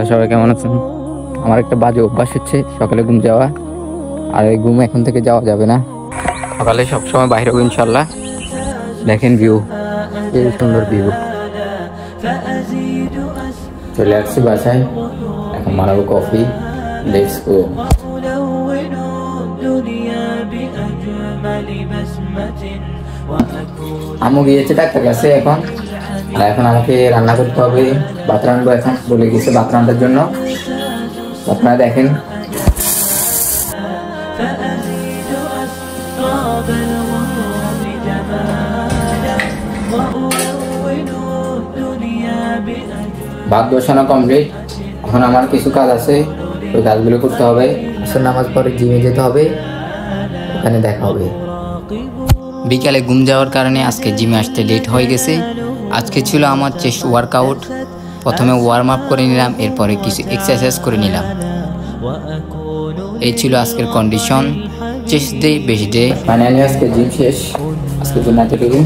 সবাই কেমন আছেন? আমার একটা বাজে অভ্যাস হচ্ছে সকালে ঘুম যাওয়া, আর এই ঘুম এখন থেকে যাওয়া যাবে না। সকালে সবসময় বাইরে হবো ইনশাল্লাহ। দেখেন ভিউ, এই সুন্দর ভিউ। চলে আসছি বাসায়, এখন বানাবো কফি। Let's go. আম্মু গিয়েছে ডাক্তার কাছে এখন, আর এখন আমাকে রান্না করতে হবে। ভাত রান্নবো এখন, বলে গেছে ভাত রান্নার জন্য। আপনারা দেখেন। ভাত বসানো কমপ্লিট, এখন আমার কিছু কাজ আছে, ওই কাজগুলো করতে হবে। আসর নামাজ পরে জিমে যেতে হবে, ওখানে দেখা হবে। বিকালে ঘুম যাওয়ার কারণে আজকে জিমে আসতে লেট হয়ে গেছে। আজকে ছিল আমার চেস্ট ওয়ার্কআউট। প্রথমে ওয়ার্ম আপ করে নিলাম, এরপরে কিছু এক্সারসাইজ করে নিলাম। এই ছিল আজকের condition. Chest day, best day. Finally আজকে জিম শেষ। আজকে তো নাটকটুকু।